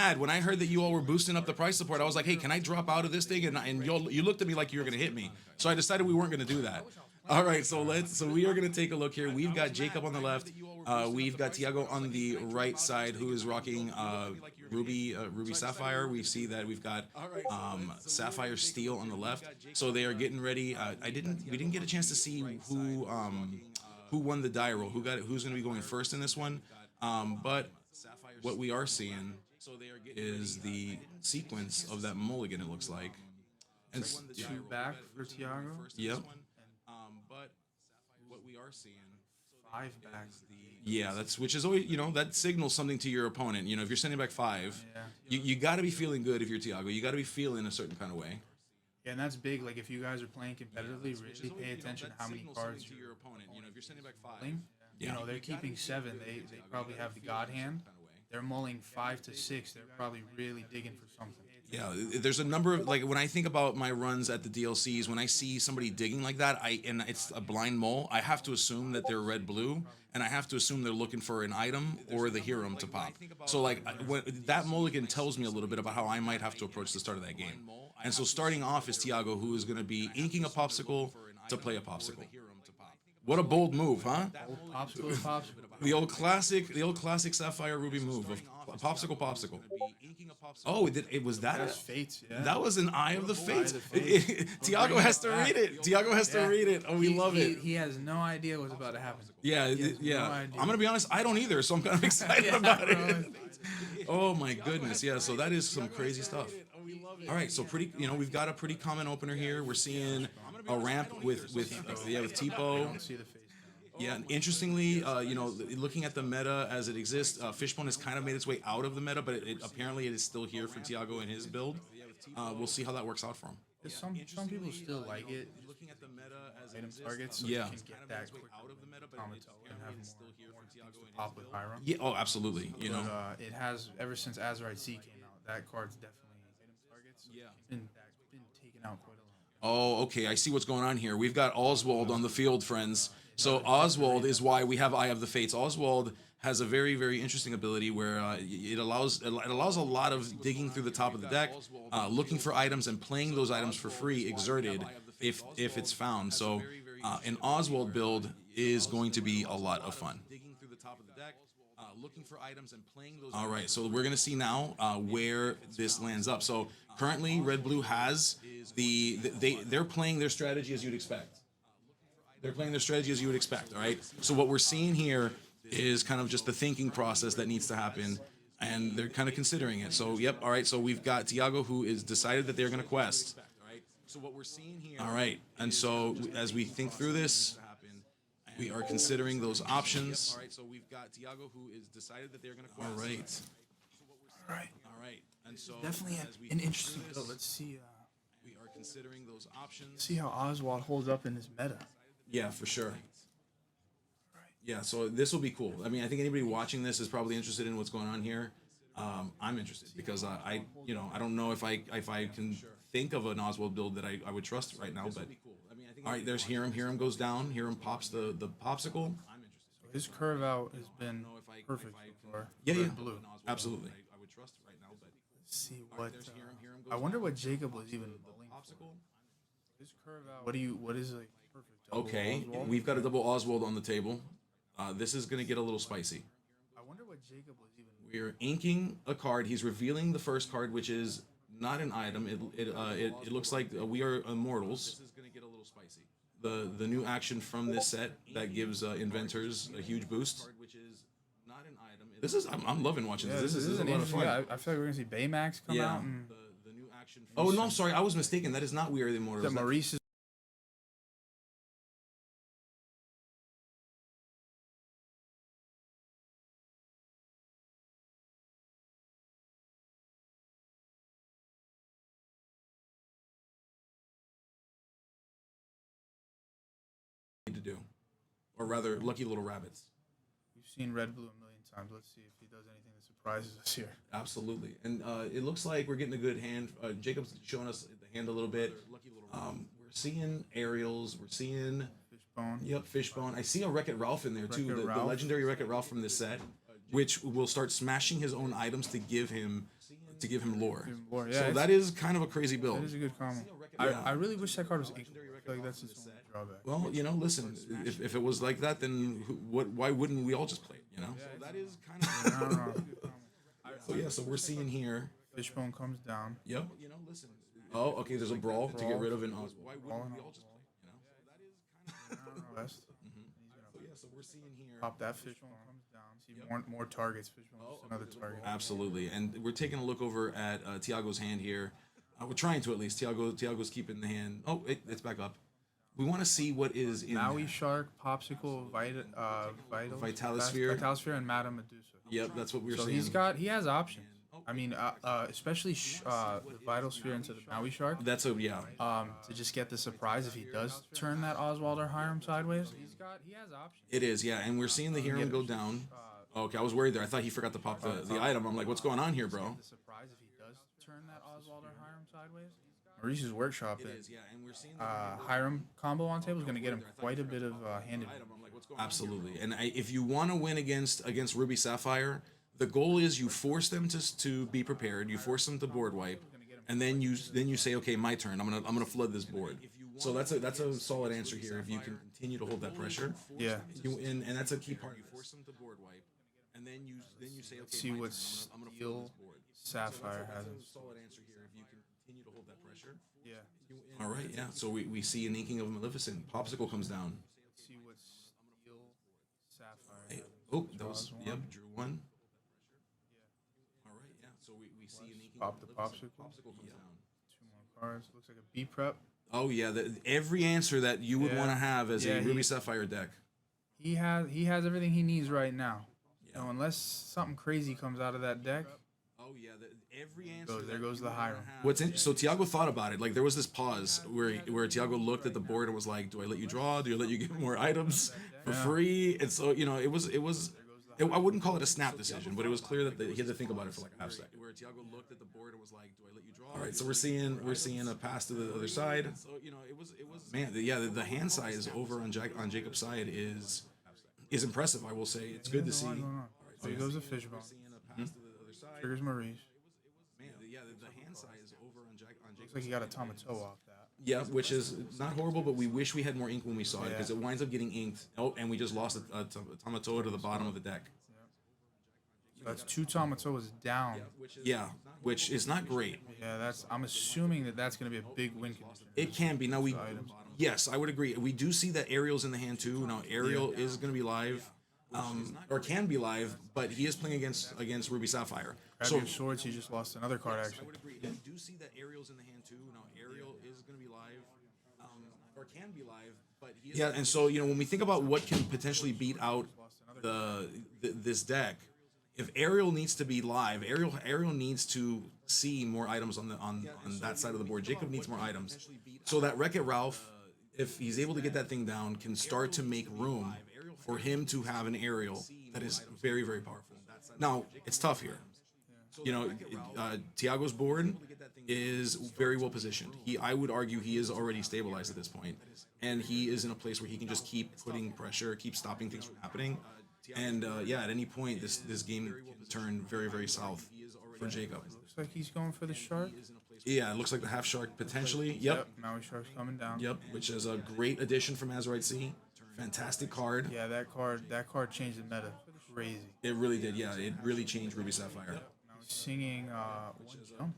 mad when I heard that you all were boosting up the price support. I was like, hey, can I drop out of this thing? And you looked at me like you were gonna hit me. So I decided we weren't gonna do that. All right, so we are gonna take a look here. We've got Jacob on the left. We've got Tiago on the right side, who is rocking Ruby Sapphire. We see that we've got Sapphire Steel on the left. So they are getting ready. We didn't get a chance to see who won the die roll, who's gonna be going first in this one. But what we are seeing is the sequence of that mulligan. It looks like. And two back for Tiago. Yep. But what we are seeing, five back. Yeah, which is always, that signals something to your opponent. If you're sending back five, you got to be feeling good if you're Tiago. You got to be feeling a certain kind of way. Yeah, and that's big. Like if you guys are playing competitively, really pay attention to how many cards to your opponent. If you're sending back five, they're keeping 7. They probably have the God Hand. They're mulling 5 to 6. They're probably really digging for something. Yeah, there's a number of, like, when I think about my runs at the DLCs, when I see somebody digging like that, and it's a blind mull, I have to assume that they're red-blue, and I have to assume they're looking for an item or the hero to pop. So, like, that mulligan tells me a little bit about how I might have to approach the start of that game. And so starting off is Tiago, who is going to be inking a popsicle to play a popsicle. What a bold move, huh? Popsicle. The old classic Sapphire Ruby move of popsicle. Oh, it was that. That's Fates, yeah. That was an Eye of the Fates. Tiago has to read it. Tiago has to read it. Oh, we love it. He has no idea what's about to happen. Yeah. I'm gonna be honest. I don't either, so I'm kind of excited about it. Oh my goodness. Yeah. So that is some crazy stuff. All right. So we've got a pretty common opener here. We're seeing a ramp with Tipo. Yeah, and interestingly, looking at the meta as it exists, Fishbone has kind of made its way out of the meta, but apparently it is still here for Tiago in his build. We'll see how that works out for him. Some people still like it. Looking at the meta as Item targets, so you can get that quick out of the meta, but and have more things to pop with Hiram. Yeah, oh, absolutely. It has ever since Azurite C came out. That card's definitely item targets. Yeah, been taken out quite a lot. Oh, okay. I see what's going on here. We've got Oswald on the field, friends. So Oswald is why we have Eye of the Fates. Oswald has a very, very interesting ability where it allows a lot of digging through the top of the deck, looking for items and playing those items for free, exerted, if it's found. So an Oswald build is going to be a lot of fun. All right, so we're gonna see now where this lands up. So currently, Red Blue has they're playing their strategy as you'd expect. They're playing their strategy as you would expect, all right? So what we're seeing here is kind of just the thinking process that needs to happen, and they're kind of considering it. So, yep, all right, so we've got Tiago, who is decided that they're going to quest. All right, and so as we think through this, we are considering those options. All right, so we've got Tiago, who is decided that they're going to quest. All right. And so definitely an interesting build. Let's see. We are considering those options. See how Oswald holds up in this meta. Yeah, for sure. Yeah, so this will be cool. I mean, I think anybody watching this is probably interested in what's going on here. I'm interested because I don't know if I can think of an Oswald build that I would trust right now. But all right, there's Hiram. Hiram goes down. Hiram pops the popsicle. So his curve out has been perfect so far. Yeah, Blue. Absolutely. Let's see what. I wonder what Jacob was even bowling for. His curve out. What is like perfect? Okay, Oswald? we've got a double Oswald on the table. This is going to get a little spicy. I wonder what Jacob was even. We're inking a card. He's revealing the first card, which is not an item. It looks like we are immortals. This is going to get a little spicy. The new action from this set that gives inventors a huge boost. This is I'm loving watching this. This is a lot of fun. I feel like we're gonna see Baymax come out. And the new action. Oh no, I'm sorry, I was mistaken. That is not We Are the Immortals. that Maurice is. To do, or rather, Lucky Little Rabbits. We've seen Red Blue a million times. Let's see if he does anything that surprises us here. Absolutely, and it looks like we're getting a good hand. Jacob's showing us the hand a little bit. We're seeing aerials. We're seeing Fishbone. Yep, Fishbone. I see a Wreck-It Ralph in there too. The Ralph. legendary Wreck-It Ralph from this set, which will start smashing his own items to give him to give him lore. lore, yeah, So it's- that is kind of a crazy build. It is a good combo. Yeah. I really wish that card was equal. I feel like that's its only drawback. Well, listen, if it was like that, then why wouldn't we all just play it, So that is kind of. I don't know. So yeah, so we're seeing here. Fishbone comes down. Yep. Listen. Oh, okay. There's a brawl to get rid of an Oswald. Why wouldn't we all just play it, West. So yeah, so we're seeing here. Pop that fishbone comes down. See more targets. Fishbone just another target. Absolutely, and we're taking a look over at Tiago's hand here. We're trying to at least. Tiago's keeping the hand. Oh, it's back up. We want to see what is in Maui there. Shark, Popsicle, Vitalosphere. Vitalosphere, and Madame Medusa. Yep, that's what we're So seeing. he has options. I mean, especially the Vital Sphere into the Maui Shark. That's yeah. To just get the surprise if he does turn that Oswald or Hiram sideways. He has options. It is, yeah, and we're seeing the Hiram go down. Okay, I was worried there. I thought he forgot to pop the item. I'm like, what's going on here, bro? The surprise if he does turn that Oswald or Hiram sideways. Maurice's workshop It it. is, yeah, and we're seeing Hiram combo on table is going to get him quite a bit of hand advantage. absolutely. And if you want to win against Ruby Sapphire, the goal is you force them to be prepared. You force them to board wipe, and then you say, okay, my turn. I'm gonna flood this board. So that's a solid answer here. If you can continue to hold that pressure, Yeah. and that's a key part. You force them to board wipe, and then you say, okay, See my what turn. I'm gonna flood Steel this board. Sapphire has. That's a solid answer here. If you can continue to hold that pressure. Yeah. All right, yeah. So we see an inking of Maleficent. Popsicle comes down. See what Steel Sapphire Hey, has. oh, that was Draws yep. one. Drew one. All right, yeah. So we see an inking. Pop of the Maleficent. Popsicle. Popsicle comes down. 2 more cards. Looks like a B prep. Oh yeah, every answer that you would Yeah. want to have as Yeah, a he- Ruby Sapphire deck. He has everything he needs right now. So unless something crazy comes out of that deck, Oh yeah, every answer. there goes the Hiram. So Tiago thought about it. Like there was this pause where Tiago looked at the board and was like, "Do I let you draw? Do I let you get more items for free?" And so it was. I wouldn't call it a snap decision, but it was clear that he had to think about it for like a half second. Where Tiago looked at the board and was like, "Do I let you draw?" All right, so we're seeing a pass to the other side. So it was man, the hand size over on Jacob's side is impressive. I will say it's good to see. So he goes to Fishbone. Triggers Maurice. Man, the hand size over on Jacob's. Looks like he got a Tomato off that. Yeah, which is not horrible, but we wish we had more ink when we saw it because it winds up getting inked. Oh, and we just lost a Tamatoa to the bottom of the deck. So that's 2 Tomatoes down. Yeah, which is not great. Yeah, I'm assuming that's going to be a big win condition. It can be. Now yes, I would agree. We do see that Ariel's in the hand too. Now Ariel is going to be live, or can be live, but he is playing against Ruby Sapphire. Grab So your swords. He just lost another card actually. we do see that Ariel's in the hand too. Now Ariel is going to be live, or can be live, but he is. Yeah, and so when we think about what can potentially beat out this deck, if Ariel needs to be live, Ariel needs to see more items on that side of the board. Jacob needs more items, so that Wreck-It Ralph, if he's able to get that thing down, can start to make room for him to have an Ariel that is very, very powerful. Now it's tough here. Tiago's board is very well positioned. I would argue he is already stabilized at this point, and he is in a place where he can just keep putting pressure, keep stopping things from happening. And at any point, this game can turn very, very south for Jacob. Looks like he's going for the shark. Yeah, it looks like the half shark potentially. Yep. Maui Shark's coming down. Yep. Which is a great addition from Azurite C. Fantastic card. Yeah, that card changed the meta. Crazy. It really did. Yeah, it really changed Ruby Sapphire. Singing one jump.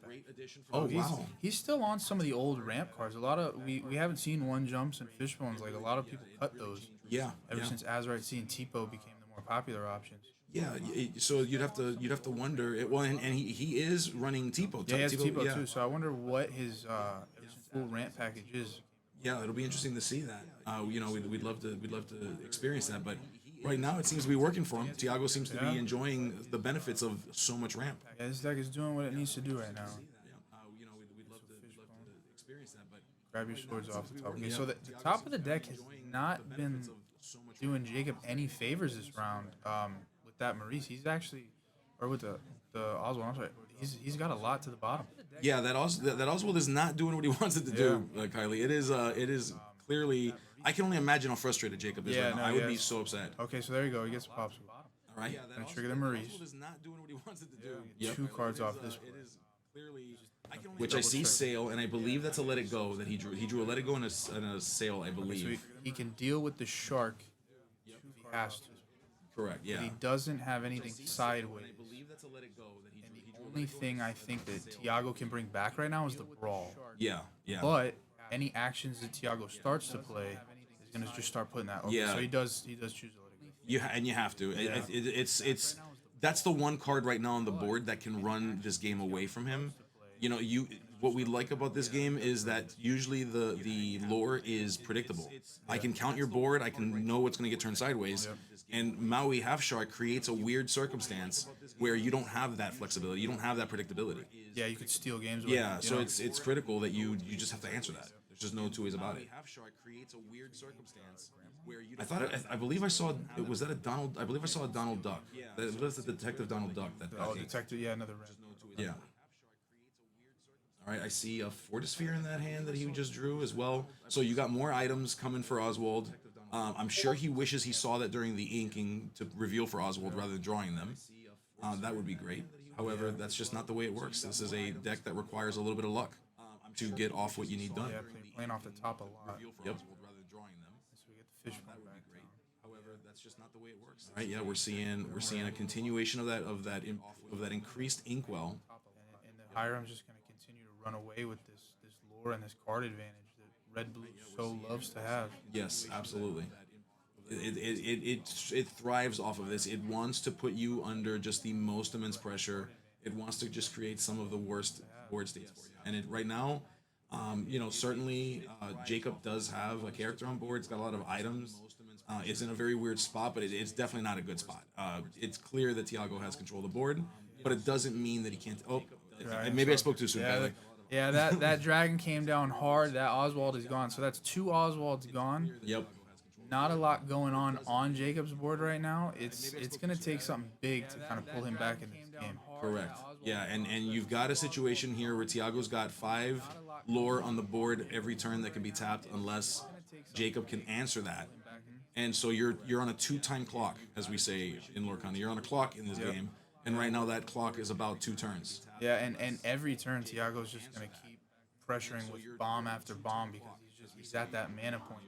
Oh wow. He's still on some of the old ramp cards. A lot of we haven't seen one jumps and fishbones. Like a lot of people cut those. Yeah. Ever since Azurite C and Tipo became the more popular options. Yeah, so you'd have to wonder. And he is running Tipo. Yeah, he has Tipo too. So I wonder what his full ramp package is. Yeah, it'll be interesting to see that. We'd love to experience that, but right now it seems to be working for him. Tiago seems to be enjoying the benefits of so much ramp. Yeah, this deck is doing what it needs to do right now. We'd love to experience that, but Grab your swords off the top. Okay, so the top of the deck has not been doing Jacob any favors this round. With that Maurice, he's actually, or with the Oswald, I'm sorry, he's got a lot to the bottom. Yeah, that Oswald is not doing what he wants it to do, Kylie. It is clearly. I can only imagine how frustrated Jacob is right now. I would be so upset. Okay, so there you go. He gets a popsicle. All right? Gonna trigger the Maurice. Oswald is not doing what he wants it to do. Yeah, Yep. 2 cards off this It one. is clearly, which I double see check. Sail, and I believe that's a Let It Go that he drew. He drew a Let It Go and a Sail, I So believe. he can deal with the shark if he has to. Correct. Yeah. But he doesn't have anything sideways. I believe that's a Let It Go that he drew. The only thing I think that Tiago can bring back right now is the brawl. Yeah. Yeah. But any actions that Tiago starts to play is gonna just start putting that. Okay, Yeah. So he does choose to let it go. And you have to. Yeah. It's that's the one card right now on the board that can run this game away from him. You know, what we like about this game is that usually the lore is predictable. I can count your board, I can know what's going to get turned sideways, and Maui Half Shark creates a weird circumstance where you don't have that flexibility, you don't have that predictability. Yeah, you could steal games. With Yeah, it, so know? it's critical that you just have to answer that. There's just no two ways about it. Half Shark creates a weird circumstance where you. I believe I saw. Was that a Donald? I believe I saw a Donald Duck. That was the Detective Donald Duck. Oh, detective. Yeah, another red. Yeah. All right, I see a Fortisphere in that hand that he just drew as well. So you got more items coming for Oswald. I'm sure he wishes he saw that during the inking to reveal for Oswald rather than drawing them. That would be great. However, that's just not the way it works. This is a deck that requires a little bit of luck to get off what you need done. Yeah, playing off the top a lot. Yep. So we get the fish pond back down. However, that's just not the way it works. All right, yeah, we're seeing a continuation of that increased inkwell. And the Hiram's just going to continue to run away with this lore and this card advantage that Red Blue so loves to have. Yes, absolutely. It thrives off of this. It wants to put you under just the most immense pressure. It wants to just create some of the worst board states for you. And right now, certainly Jacob does have a character on board. It's got a lot of items. It's in a very weird spot, but it's definitely not a good spot. It's clear that Tiago has control of the board, but it doesn't mean that he can't. Oh, maybe I spoke too soon. Yeah, that dragon came down hard. That Oswald is gone. So that's 2 Oswalds gone. Yep. Not a lot going on Jacob's board right now. It's going to take something big to kind of pull him back in this game. Correct. Yeah, and you've got a situation here where Tiago's got 5 lore on the board every turn that can be tapped unless Jacob can answer that. And so you're on a 2-time clock, as we say in Lorcana. You're on a clock in this game, and right now that clock is about 2 turns. Yeah, and every turn Tiago's just going to keep pressuring with bomb after bomb because he's at that mana point.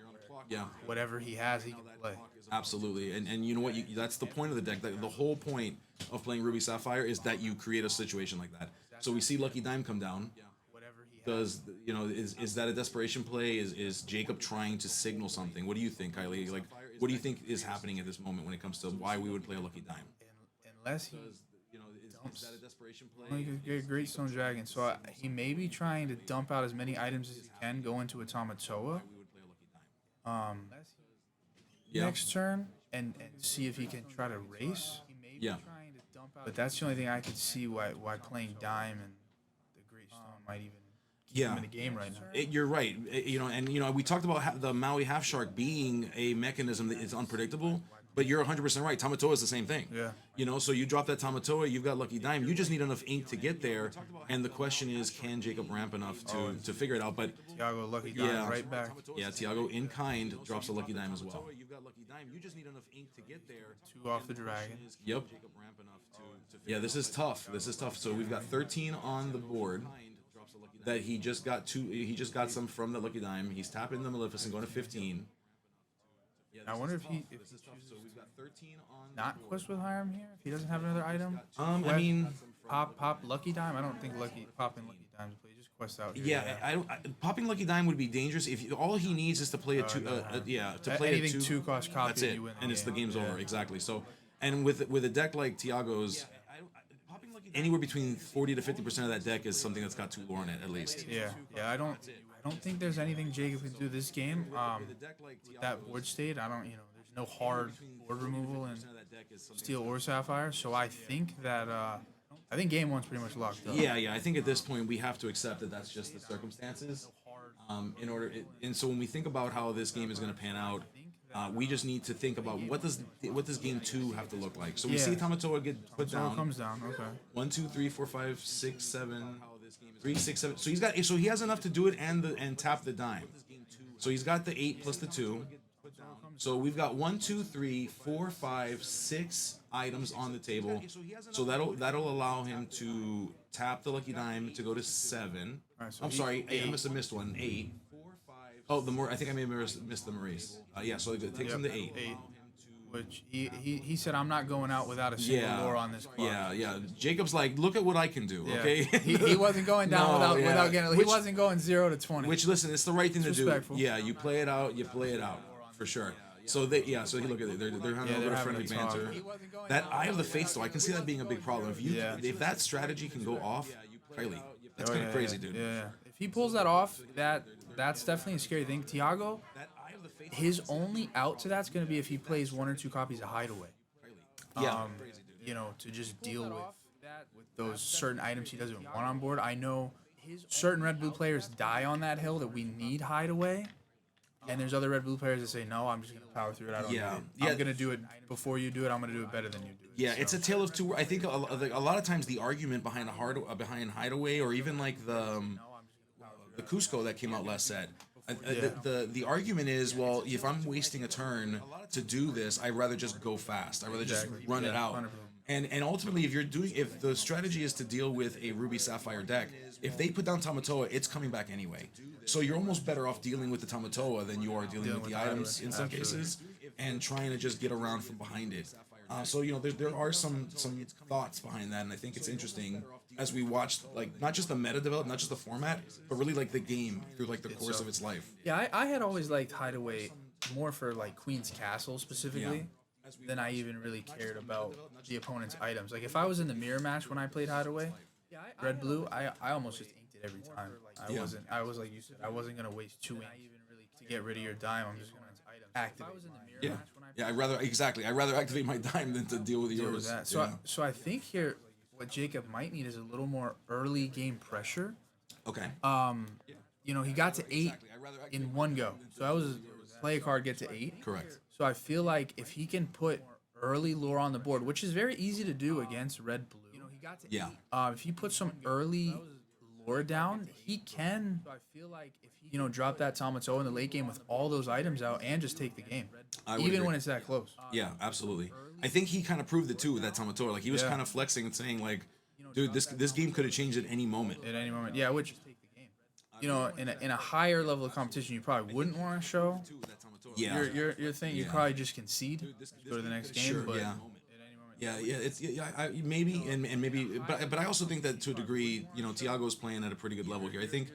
Yeah. Whatever he has, he can play. Absolutely, and you know what? That's the point of the deck. The whole point of playing Ruby Sapphire is that you create a situation like that. So we see Lucky Dime come down. Does is that a desperation play? Is Jacob trying to signal something? What do you think, Kylie? Like, what do you think is happening at this moment when it comes to why we would play a Lucky Dime? Unless he is that a desperation play? like a Great Stone Dragon, so he may be trying to dump out as many items as he can, go into a Tamatoa. Next turn and see if he can try to race. Yeah. But that's the only thing I could see why playing Dime and the Great Stone might even keep him in the game right now. You're right. We talked about the Maui Half Shark being a mechanism that is unpredictable, but you're 100% right. Tamatoa is the same thing. Yeah. So you drop that Tamatoa, you've got Lucky Dime. You just need enough ink to get there, and the question is, can Jacob ramp enough to figure it out? But Tiago Lucky Dime right back. Yeah, Tiago in kind drops a Lucky Dime as well. You've got Lucky Dime. You just need enough ink to get there. 2 off the dragon. Yep. Yeah, this is tough. So we've got 13 on the board. That he just got 2. He just got some from the Lucky Dime. He's tapping the Maleficent, going to 15. I wonder if he chooses not quest with Hiram here. If he doesn't have another item. I mean, pop Lucky Dime. I don't think popping Lucky Dime to play. Just quest out here. Yeah, popping Lucky Dime would be dangerous if all he needs is to play a 2. To play anything 2 cost copy. That's it, you win and it's the game's Yeah. over exactly. So, and with a deck like Tiago's, anywhere between 40 to 50% of that deck is something that's got 2 lore in it at least. Yeah. I don't think there's anything Jacob can do this game. With that board state, there's no hard board removal in Steel or Sapphire. So I think that game 1's pretty much locked up. Yeah. I think at this point we have to accept that that's just the circumstances. And so when we think about how this game is going to pan out, we just need to think about what does game 2 have to look like. So we see Tamatoa get put down. Comes down. Okay. 1, 2, 3, 4, 5, 6, 7, 3, 6, 7. So he has enough to do it and tap the dime. So he's got the 8 plus the 2. So we've got 6 items on the table. So that'll allow him to tap the lucky dime to go to 7. Alright, so I'm he- sorry, I must have missed one. 8. Oh, I think I may have missed the Maurice. Yeah, so it takes him to 8. 8. Which he said, I'm not going out without a single Yeah, lore on this card. yeah. Jacob's like, look at what I can do. Yeah. Okay, he wasn't going down No, yeah. without getting. He Which- wasn't going 0 to 20. Which, listen, it's the right thing to do. respectful. Yeah, you play it out. You play it out for sure. So so he look at it. They're having a they're little having friendly a talk. banter. That Eye of the Fates, though, I can see that being a big problem. If that strategy can go off, Kylie, that's kind of crazy, dude. Yeah. If he pulls that off, that's definitely a scary thing. Tiago, his only out to that's going to be if he plays 1 or 2 copies of Hideaway. Yeah. To just deal with those certain items he doesn't want on board. I know certain red blue players die on that hill that we need Hideaway. And there's other red blue players that say, no, I'm just going to power through it. I don't need it. I'm going to do it before you do it. I'm going to do it better than you do it. Yeah, it's a tale of two. I think a lot of times the argument behind behind Hideaway, or even like the Cusco that came out last set, the argument is, well, if I'm wasting a turn to do this, I'd rather just go fast. I'd rather just run it out. 100%. And ultimately, if the strategy is to deal with a Ruby Sapphire deck, if they put down Tamatoa, it's coming back anyway. So you're almost better off dealing with the Tamatoa than you are dealing with the items in some cases, and trying to just get around from behind it. So there are some thoughts behind that, and I think it's interesting as we watch, like, not just the meta develop, not just the format, but really like the game through like the course of its life. Yeah, I had always liked Hideaway more for like Queen's Castle specifically than I even really cared about the opponent's items. Like if I was in the mirror match when I played Hideaway, red blue, I almost just inked it every time. I was like you said, I wasn't gonna waste 2 ink to get rid of your dime. I'm just gonna activate. Yeah, I'd rather activate my dime than to deal with yours. That. So I think here what Jacob might need is a little more early game pressure. Okay. He got to 8 in one go. So that was play a card, get to 8. Correct. So I feel like if he can put early lore on the board, which is very easy to do against red blue. Yeah. If he puts some early lore down, he can. So I feel like if he drop that Tamatoa in the late game with all those items out and just take the game, even when it's that close. Yeah, absolutely. I think he kind of proved it too with that Tamatoa. Like he was kind of flexing and saying like, dude, this game could have changed at any moment. At any moment, yeah. Which, in a higher level of competition, you probably wouldn't want to show. Yeah. Your thing, you probably just concede, go to the next game. Sure, but yeah. It's maybe and maybe, but I also think that to a degree, Tiago's playing at a pretty good level here. I think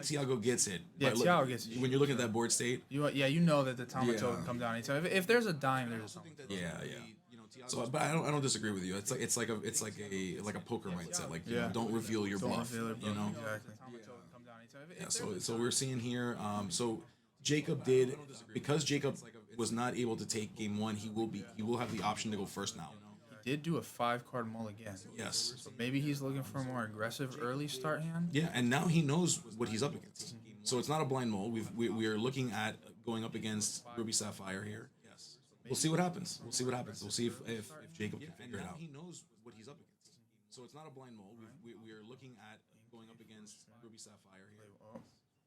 Tiago gets it. Yeah, But Tiago gets it. When you're looking at that board state. You know that the Tamatoa can come down anytime. If there's a dime, there's a Tamatoa. Yeah. So, but I don't disagree with you. It's like a poker mindset. Like don't reveal your bluff. Exactly. Yeah. So we're seeing here. So Jacob because Jacob was not able to take game 1. He will have the option to go first now. He did do a 5-card mulligan. Yes. So maybe he's looking for a more aggressive early start hand. Yeah, and now he knows what he's up against. So it's not a blind mole. We are looking at going up against Ruby Sapphire here. Yes. We'll see what happens. We'll see if Jacob can figure it out. He knows what he's up against. So it's not a blind mole. We are looking at going up against Ruby Sapphire here.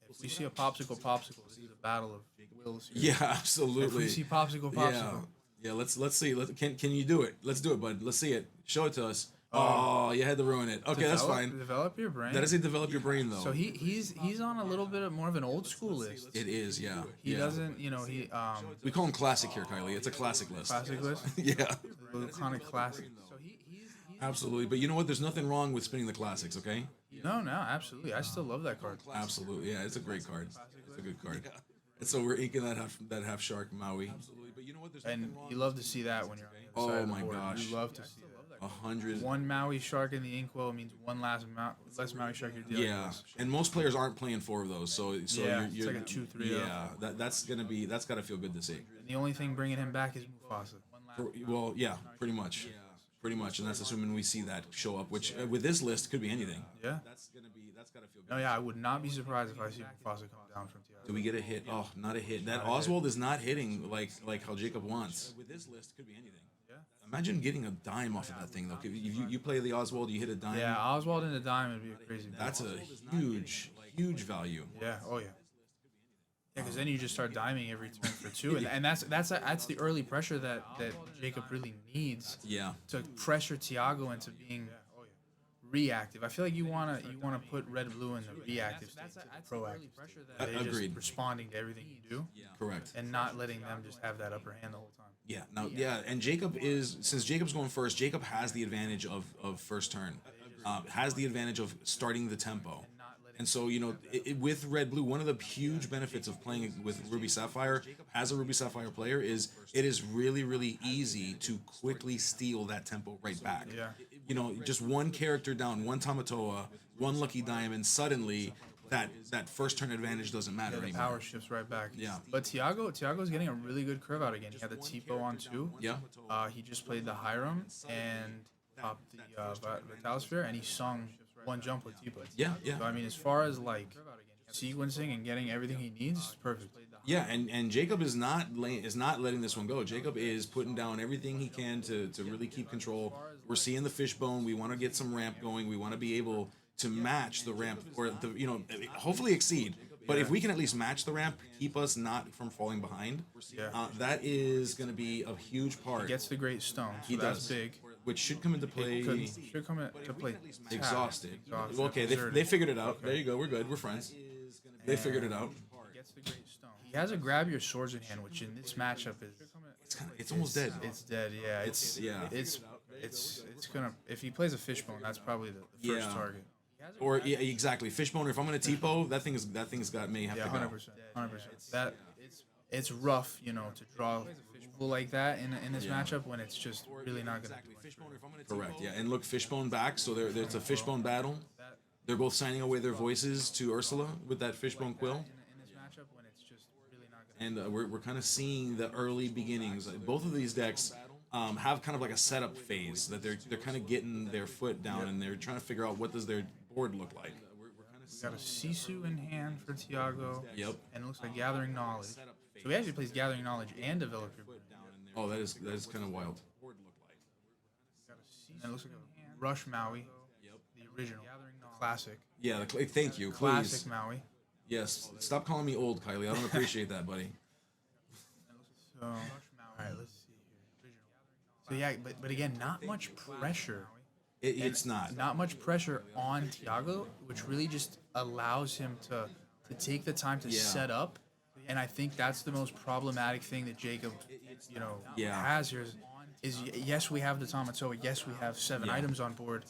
If we see a popsicle, this is a battle of wills here. Yeah, absolutely. If we see popsicle. Yeah. Let's see. Can you do it? Let's do it, bud. Let's see it. Show it to us. Oh, you had to ruin it. Okay, that's fine. Develop your brain. That is a develop your brain though. So he's on a little bit more of an old school list. It is, yeah. He doesn't, We call him classic here, Kylie. It's a classic list. Classic list. Yeah. Kind of classic. So he's Absolutely, but you know what? There's nothing wrong with spinning the classics, okay? No, absolutely. I still love that card. Absolutely, yeah. It's a great card. It's a good card. And so we're inking that half shark Maui. But you know what? And you love to see that when you're on the other side of the board. Gosh. You love to see that. 100. One Maui shark in the inkwell means one less Maui shark you're dealing Yeah, with. and most players aren't playing 4 of those, so Yeah, you're it's like a 2-3. Yeah, that's gotta feel good to see. And the only thing bringing him back is Mufasa. Well, yeah, pretty much, and that's assuming we see that show up, which with this list could be anything. Yeah. That's gotta feel good. No, yeah, I would not be surprised if I see Mufasa come down from Tiago. Do we get a hit? Oh, not a hit. That Oswald is not hitting like how Jacob wants. With this list, could be anything. Yeah. Imagine getting a dime off of that thing though. If you play the Oswald, you hit a dime. Yeah, Oswald in the dime would be a crazy. That's a huge value. Yeah. Oh yeah. Yeah, because then you just start diming every turn for 2, and that's the early pressure that Jacob really needs Yeah. to pressure Tiago into being reactive. I feel like you wanna put red blue in the reactive state to the proactive state. They're Agreed. just responding to everything you do Correct. and not letting them just have that upper hand the whole time. Yeah. No. Yeah. And since Jacob's going first, Jacob has the advantage of first turn, has the advantage of starting the tempo. And so, with Red Blue, one of the huge benefits of playing with Ruby Sapphire as a Ruby Sapphire player is it is really, really easy to quickly steal that tempo right back. Yeah. Just one character down, one Tamatoa, one Lucky Diamond, suddenly that first turn advantage doesn't matter The anymore. power shifts right back. Yeah. But Tiago's getting a really good curve out again. He had the Tipo on 2. Yeah. He just played the Hiram and popped the Vitalosphere, and he sung one jump with Tipo. Yeah. Yeah. So I mean, as far as like sequencing and getting everything he needs, it's perfect. Yeah, and Jacob is not letting this one go. Jacob is putting down everything he can to really keep control. We're seeing the fishbone. We want to get some ramp going. We want to be able to match the ramp, or hopefully exceed. But if we can at least match the ramp, keep us not from falling behind, that is going to be a huge part. He gets the great stone. So He that's does. big. Which should come into play. Should come into play. Exhausted. Exhausted. Okay, they figured it out. There you go. We're good. We're friends. They figured it out. Gets the great stone. He has a grab your swords in hand, which in this matchup is It's almost dead. It's dead. Yeah. It's gonna, if he plays a fishbone, that's probably the first Yeah. target. Or exactly, fishbone. If I'm gonna Tipo, that thing's got may have Yeah, to go. 100%. 100%. That it's rough, to draw fishbowl like that in this matchup when it's just really not gonna do much. Correct. Yeah, and look, fishbone back. So it's a fishbone battle. They're both signing away their voices to Ursula with that fishbone quill. In this matchup when it's just really not gonna. And we're kind of seeing the early beginnings. Both of these decks have kind of like a setup phase that they're kind of getting their foot down and they're trying to figure out what does their board look like. We got a Sisu in hand for Tiago. Yep. And it looks like Gathering Knowledge. So he actually plays Gathering Knowledge and Develop Your Brain. Oh, that is kind of wild. And it looks like a Rush Maui. The original. Classic. Yeah. Thank you. Please. Classic Maui. Yes. Stop calling me old, Kylie. I don't appreciate that, buddy. So, all right, let's see here. So yeah, but again, not much pressure. It's not. Not much pressure on Tiago, which really just allows him to take the time to set up. And I think that's the most problematic thing that Jacob, has here is yes, we have the Tamatoa, yes, we have 7 items on board,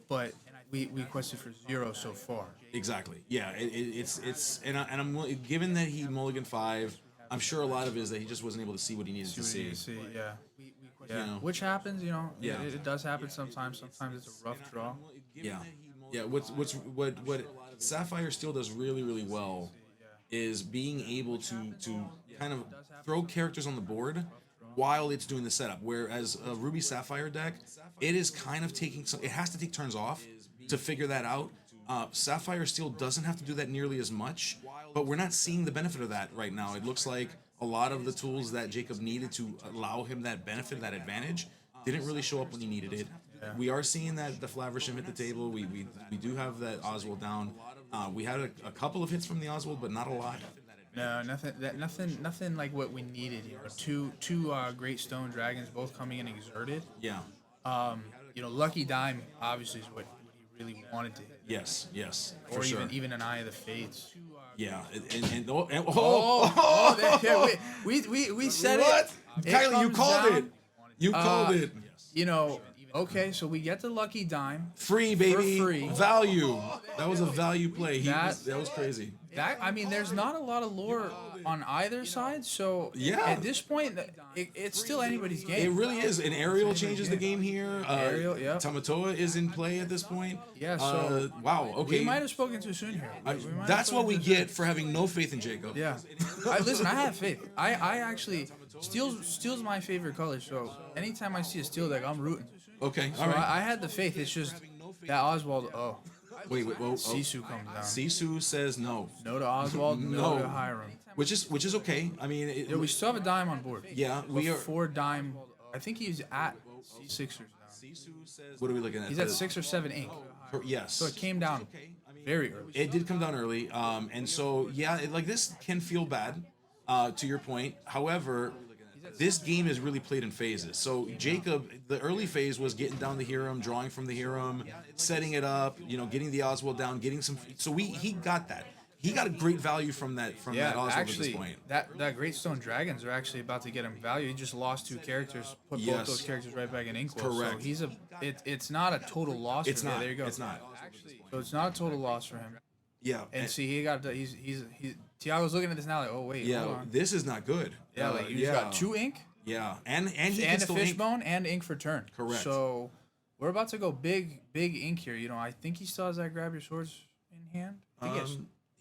but we quested for 0 so far. Exactly. Yeah. It's and I'm given that he mulliganed 5. I'm sure a lot of it is that he just wasn't able to see what he needed to see. Yeah. You know. Which happens, Yeah. it does happen sometimes. Sometimes it's a rough draw. Yeah. Yeah. What Sapphire still does really, really well is being able to kind of throw characters on the board while it's doing the setup. Whereas a Ruby Sapphire deck, it is kind of it has to take turns off to figure that out. Sapphire still doesn't have to do that nearly as much, but we're not seeing the benefit of that right now. It looks like a lot of the tools that Jacob needed to allow him that benefit, that advantage, didn't really show up when he needed it. We are seeing that the Flaversham hit the table. We do have that Oswald down. We had a couple of hits from the Oswald, but not a lot. No, nothing like what we needed. Two great stone dragons, both coming in exerted. Yeah. Lucky Dime obviously is what he really wanted to hit. Yes, for Or sure. even an Eye of the Fates. Yeah, We said what? it. Kylie, you comes called down, it. You called it. Okay, so we get the Lucky Dime. Free, baby. For free. Value. That was a value play. That was crazy. There's not a lot of lore on either side, so at this point, it's still anybody's game. It really is. And Ariel changes the game here. Ariel, yeah. Tamatoa is in play at this point. Yeah, so wow, okay. we might have spoken too soon here. That's what we get for having no faith in Jacob. Yeah. Listen, I have faith. I actually, Steel's my favorite color, so anytime I see a Steel deck, I'm rooting. Okay, So all right. I had the faith. It's just that Oswald, Wait, whoa. Sisu comes down. Sisu says no. No to Oswald, no to Hiram. Which is okay. I mean, We still have a dime on board. Yeah, we are. 4 dime. I think he's at C6ers now. What are we looking at? He's at 6 or 7 ink. Yes. So it came down. very early. It did come down early, and so yeah, like this can feel bad. To your point, however, this game is really played in phases. So Jacob, the early phase was getting down the Hiram, drawing from the Hiram, setting it up, getting the Oswald down, getting some. So he got that. He got a great value from that that Oswald actually, at this point. that Great Stone Dragons are actually about to get him value. He just lost 2 characters, put Yes. both those characters right back in Inkwell. Correct. So it's not a total loss. It's for him. not. There you go. It's not. So it's not a total loss for him. Yeah. And see, he's Tiago's looking at this now like, oh wait, hold yeah. on. This is not good. Yeah, like you just got 2 ink Yeah, and he and can a still ink. fishbone and ink for turn. Correct. So we're about to go big ink here. I think he still has that grab your swords in hand. I think He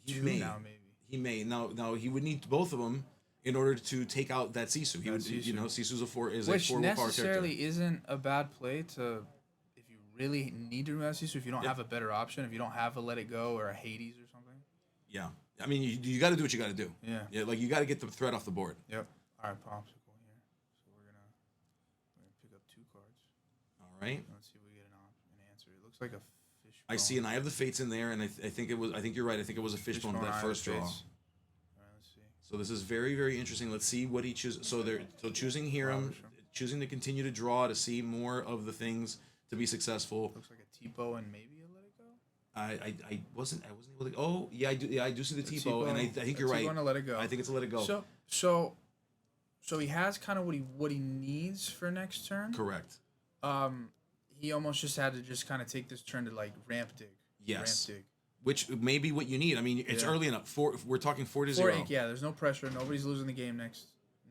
he has may. 2 now maybe. He may now. He would need both of them in order to take out that Sisu. He would, Sisu. Sisu's a 4 Which willpower character. necessarily isn't a bad play to, if you really need to remove Sisu, if you don't have a better option, if you don't have a Let It Go or a Hades or something. Yeah, I mean you got to do what you got to do. Yeah. Like you got to get the threat off the board. Yep. All right, popsicle here. So we're gonna pick up 2 cards. All right. Let's see if we get an answer. It looks like a fish. I see an Eye of the Fates in there, and I think it was. I think you're right. I think it was a fishbone that first draw. All right, let's see. So this is very, very interesting. Let's see what he chooses. So choosing Hiram, choosing to continue to draw to see more of the things to be successful. Looks like a Tipo and maybe a Let It Go. I wasn't able to. Oh yeah, I do see the Tipo, and I think you're right. Tipo and a Let It Go. I think it's a Let It Go. So he has kind of what he needs for next turn. Correct. He almost just had to just kind of take this turn to like ramp dig. Yes. Ramp dig. Which may be what you need. I mean, it's early enough. We're talking 4 to 0. 4 ink, yeah. There's no pressure. Nobody's losing the game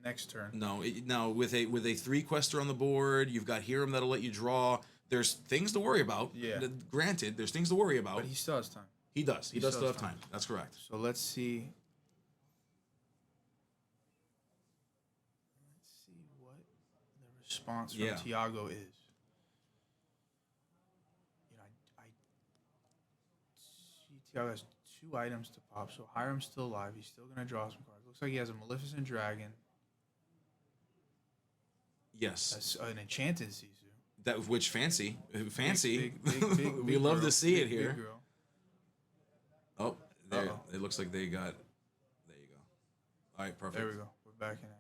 next turn. No, no. With a 3 quester on the board, you've got Hiram that'll let you draw. There's things to worry about. Yeah. Granted, there's things to worry about. But he still has time. He does. He does still have time. That's correct. So let's see. What the response from Tiago is. I see Tiago has 2 items to pop. So Hiram's still alive. He's still gonna draw some cards. Looks like he has a Maleficent Dragon. Yes. An Enchanted Sisu. That which fancy. Big, we love girl. to see it Big here. girl. Oh, there. Uh-oh. It looks like they got. There you go. All right, perfect. There we go. We're back in action.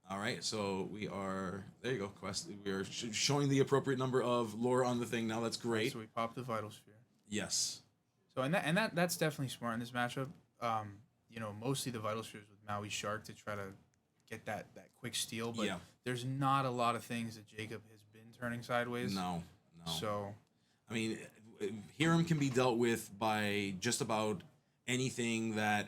All right, so we are. There you go. Quest. We are showing the appropriate number of lore on the thing now. That's great. So we popped the Vital Sphere. Yes. So that's definitely smart in this matchup. Mostly the Vital Spheres with Maui Shark to try to get that quick steal, but there's not a lot of things that Jacob has been turning sideways. No. So, I mean, Hiram can be dealt with by just about anything that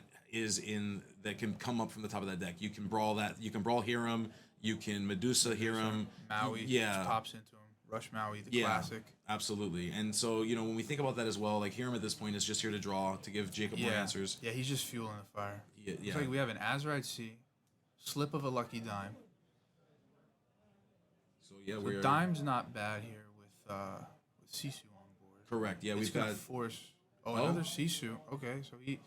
can come up from the top of that deck. You can brawl that. You can brawl Hiram. You can Medusa Hiram. Maui just pops into him. Rush Maui, the classic. Absolutely. And so, when we think about that as well, like Hiram at this point is just here to draw, to give Jacob more answers. Yeah, he's just fueling the fire. Yeah. Looks like we have an Azurite C, slip of a Lucky Dime. So yeah, so Dime's not bad here with Sisu on board. Correct. Yeah, we've got force. Another Sisu. Okay, so he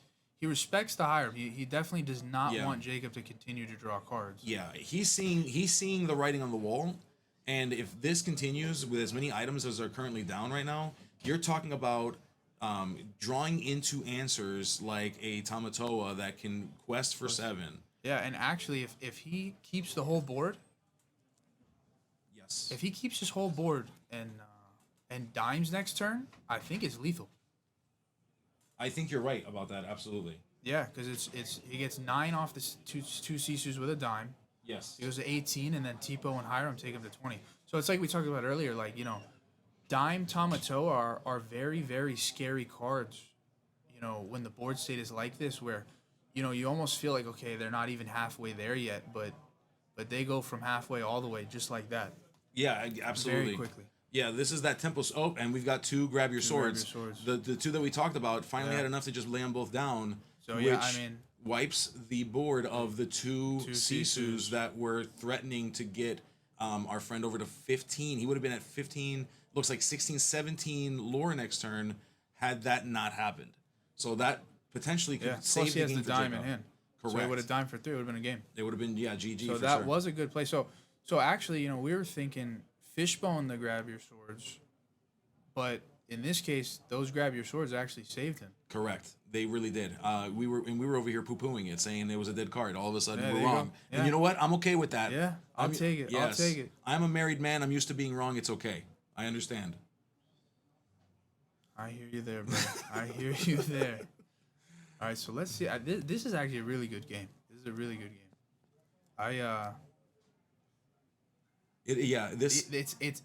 respects the Hiram. He definitely does not want Jacob to continue to draw cards. Yeah, he's seeing the writing on the wall, and if this continues with as many items as are currently down right now, you're talking about drawing into answers like a Tamatoa that can quest for 7. Yeah, and actually, if he keeps the whole board, if he keeps his whole board and dimes next turn, I think it's lethal. I think you're right about that. Absolutely. Yeah, because he gets 9 off the two Sisus with a dime. Yes. He goes to 18, and then Tipo and Hiram take him to 20. So it's like we talked about earlier, like, Dime Tamatoa are very, very scary cards, when the board state is like this, where, you almost feel like, okay, they're not even halfway there yet, but they go from halfway all the way just like that. Yeah, absolutely. Very quickly. Yeah, this is that tempo. Oh, and we've got 2 grab your swords. The 2 that we talked about finally had enough to just lay them both down. So which wipes the board of the 2 Sisus that were threatening to get our friend over to 15. He would have been at 15. Looks like 16, 17 lore next turn had that not happened. So that potentially could save Plus he the has game the for dime Jacob. in hand. Correct. So he would have dimed for 3. It would have been a game. It would have been GG. So for that sure. was a good play. So actually, we were thinking Fishbone to grab your swords, but in this case, those grab your swords actually saved him. Correct. They really did. We were over here poo-pooing it, saying it was a dead card. All of a sudden, Yeah, we're there you wrong. go. And Yeah. you know what? I'm okay with that. Yeah, I'll take it. I'll take it. I'm a married man. I'm used to being wrong. It's okay. I understand. I hear you there, bro. I hear you there. All right, so let's see. This is actually a really good game. This is a really good game.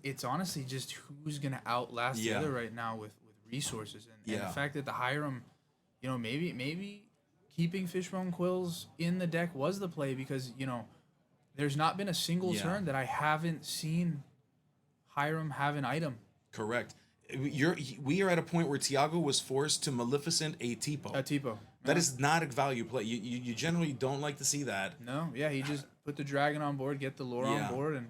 It's honestly just who's gonna outlast the other right now with resources and the fact that the Hiram, maybe keeping Fishbone Quills in the deck was the play because there's not been a single turn that I haven't seen Hiram have an item. Correct. We are at a point where Tiago was forced to Maleficent a Tipo. A Tipo. That is not a value play. You generally don't like to see that. No, yeah, he just put the dragon on board, get the lore on board,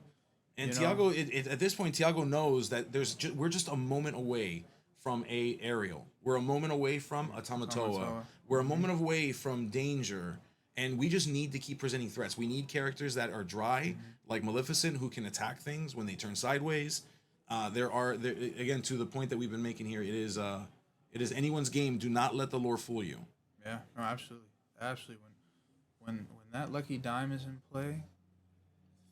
and Tiago at this point, Tiago knows that we're just a moment away from a aerial. We're a moment away from a Tamatoa. We're a moment away from danger, and we just need to keep presenting threats. We need characters that are dry, like Maleficent, who can attack things when they turn sideways. There again, to the point that we've been making here, it is anyone's game. Do not let the lore fool you. Yeah, no, absolutely. When that lucky dime is in play,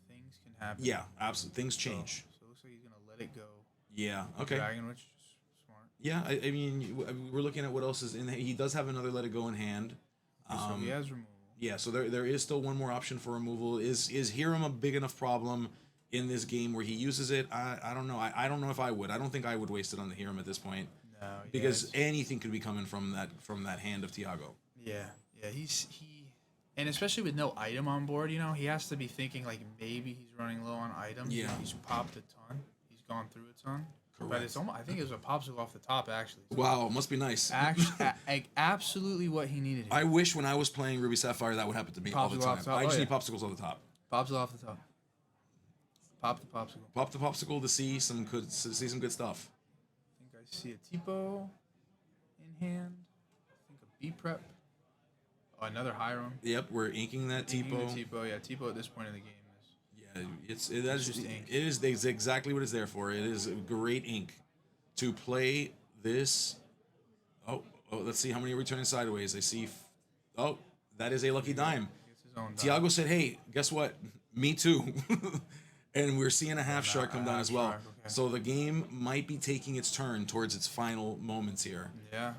things can happen. Yeah, absolutely. Things change. So it looks like he's gonna let it go. Yeah. Okay. Dragon, which is smart. Yeah, I mean, we're looking at what else is in there. He does have another let it go in hand. So he has removal. Yeah, so there is still one more option for removal. Is Hiram a big enough problem in this game where he uses it? I don't know. I don't know if I would. I don't think I would waste it on the Hiram at this point. No, because anything could be coming from that hand of Tiago. Yeah, and especially with no item on board, he has to be thinking like maybe he's running low on items. Yeah, he's popped a ton. He's gone through a ton. Correct. But it's almost, I think it was a popsicle off the top actually. So wow, must be nice. Actually, absolutely what he needed. I wish when I was playing Ruby Sapphire that would happen to me all the time. I just need popsicles on the top. Popsicle off the top. Pop the popsicle. Pop the popsicle to see some good stuff. I think I see a Tipo in hand. I think a B prep. Oh, another Hiram. Yep, we're inking that Tipo. Yeah, Tipo at this point in the game is. Yeah, it is exactly what it's there for. It is great ink to play this. Oh, let's see how many are returning sideways. I see. That is a lucky dime. Tiago said, "Hey, guess what? Me too." And we're seeing a half shark come down as well. Okay. So the game might be taking its turn towards its final moments here. Yeah.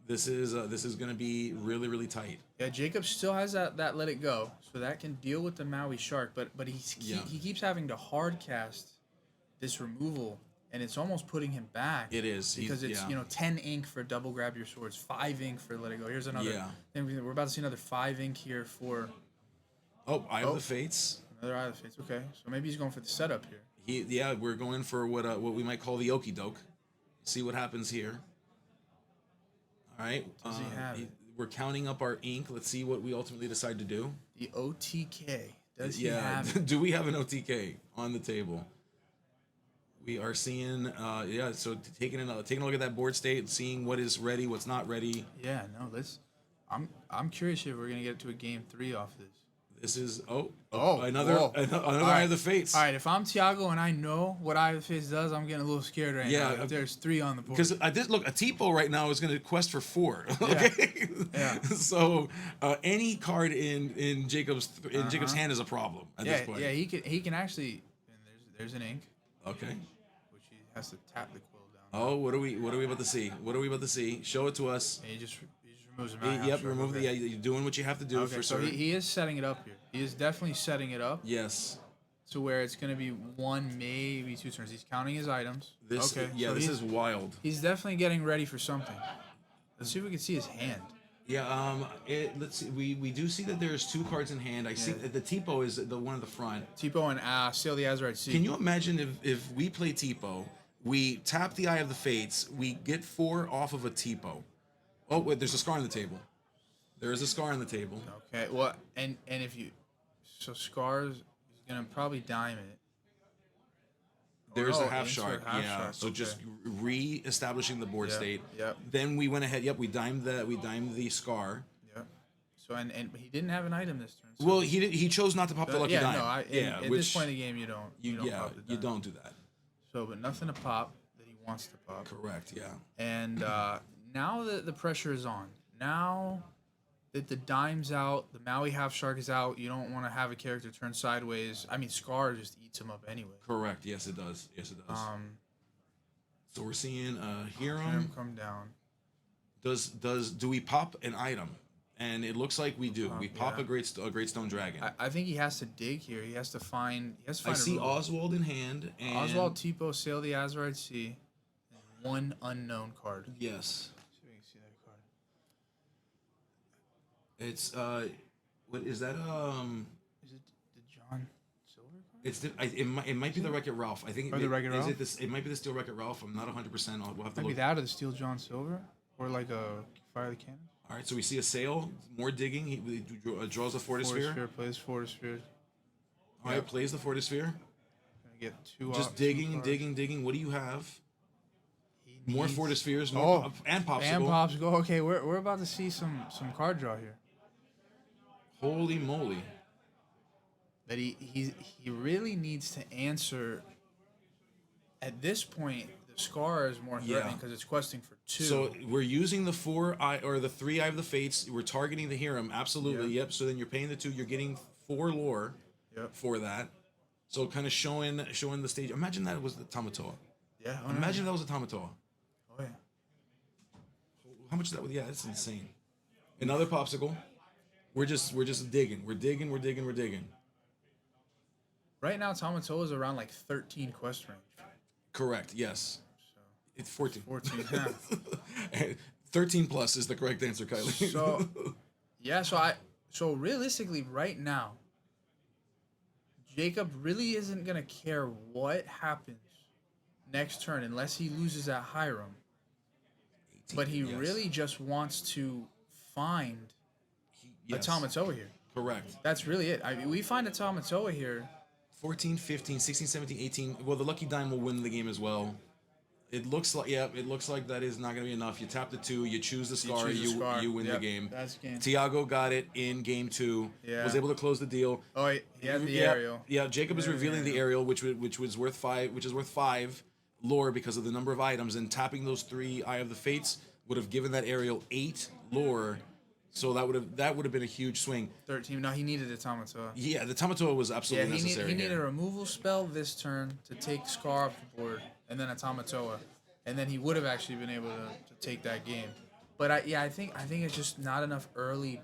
This is going to be really, really tight. Yeah, Jacob still has that let it go, so that can deal with the Maui shark. But he keeps having to hard cast this removal, and it's almost putting him back. It is because it's 10 ink for double grab your swords, 5 ink for let it go. Here's another. Yeah. Then we're about to see another 5 ink here for. Eye of the Fates. Another Eye of the Fates. Okay, so maybe he's going for the setup here. We're going for what we might call the okie doke. See what happens here. All right. Does he have it? We're counting up our ink. Let's see what we ultimately decide to do. The OTK. Does he have it? Do we have an OTK on the table? We are seeing, so taking a look at that board state, seeing what is ready, what's not ready. Yeah, no, I'm curious if we're gonna get to a game 3 off this. This is another Eye of the Fates. All right, if I'm Tiago and I know what Eye of the Fates does, I'm getting a little scared right now. If there's 3 on the board. Because a Tipo right now is going to quest for 4. Okay. Yeah. So any card in Jacob's hand is a problem at this point. Yeah, he can actually. And there's an ink. Okay. Which he has to tap the quill down. Oh, what are we about to see? What are we about to see? Show it to us. And he just removes him. Yep, remove the. Yeah, you're doing what you have to do for so sure. He is setting it up here. He is definitely setting it up. Yes. To where it's going to be 1, maybe 2 turns. He's counting his items. This is wild. He's definitely getting ready for something. Let's see if we can see his hand. Yeah. Let's see. We do see that there's 2 cards in hand. I see that the Tipo is the one at the front. Tipo and Sail the Azurite Sea. Can you imagine if we play Tipo, we tap the Eye of the Fates, we get 4 off of a Tipo. Oh wait, there's a scar on the table. There is a scar on the table. Okay. Well, and if you scars, he's gonna probably dime it. There's a half shark. So just re-establishing the board state. Yep. Then we went ahead. Yep. We dimed the scar. Yep. So and he didn't have an item this turn. So well, he chose not to pop the lucky dime. At this point in the game, you don't. You don't do that. So, but nothing to pop that he wants to pop. Correct. Yeah. And now the pressure is on. Now that the dime's out, the Maui half shark is out, you don't want to have a character turn sideways. I mean, Scar just eats him up anyway. Correct. Yes, it does. Yes, it does. So we're seeing Him Hiram. come down. Do we pop an item? And it looks like we do. We pop yeah. a great stone dragon. I think he has to dig here. He has to find. He has to I find. see Oswald in hand. And Oswald, Tipo, Sail the Azurite Sea, and one unknown card. Yes. See if we can see that card. It's what is that? Is it the John Silver card? It's it might be the Wreck-It Ralph. I think Or the Wreck-It Ralph? It might be the Steel Wreck-It Ralph. I'm not 100%. We'll have to Maybe look. that or the Steel John Silver, or like a Fire the Cannon. All right, so we see a sail, more digging. He draws a Fortisphere. Fortisphere plays Fortisphere. All right, plays the Fortisphere. Gonna get two. Just two digging, cards. digging, digging. What do you have? He More needs- Fortispheres, and Popsicle. And Popsicle. Okay, we're about to see some card draw here. Holy moly. That he really needs to answer. At this point, the Scar is more threatening because it's questing for 2. So we're using the 4 eye or the 3 Eye of the Fates. We're targeting the Hiram. Absolutely. Yep. So then you're paying the 2. You're getting 4 lore for that. So kind of showing the stage. Imagine that was the Tamatoa. Yeah. Imagine that was a Tamatoa. Oh yeah. How much is that? Yeah, that's insane. Another Popsicle. We're just digging. We're digging. Right now, Tamatoa is around like 13 quest range. Correct. Yes. So It's 14. 14. 13 plus is the correct answer, Kylie. So yeah. So realistically, right now, Jacob really isn't gonna care what happens next turn unless he loses at Hiram. But he really just wants to find a Tamatoa here. Correct. That's really it. I mean, we find a Tamatoa here. 14, 15, 16, 17, 18. Well, the Lucky Dime will win the game as well. It looks like that is not going to be enough. You tap the 2, you choose the Scar, you win the game. That's the game. Tiago got it in game 2. Yeah. Was able to close the deal. Oh, he had the aerial. Yeah, Jacob is revealing the aerial, which was worth 5, which is worth 5 lore because of the number of items, and tapping those 3 Eye of the Fates would have given that aerial 8 lore. So that would have been a huge swing. 13. No, he needed a Tamatoa. Yeah, the Tamatoa was absolutely necessary. He needed here. a removal spell this turn to take Scar off the board, and then a Tamatoa, and then he would have actually been able to take that game. But I think it's just not enough early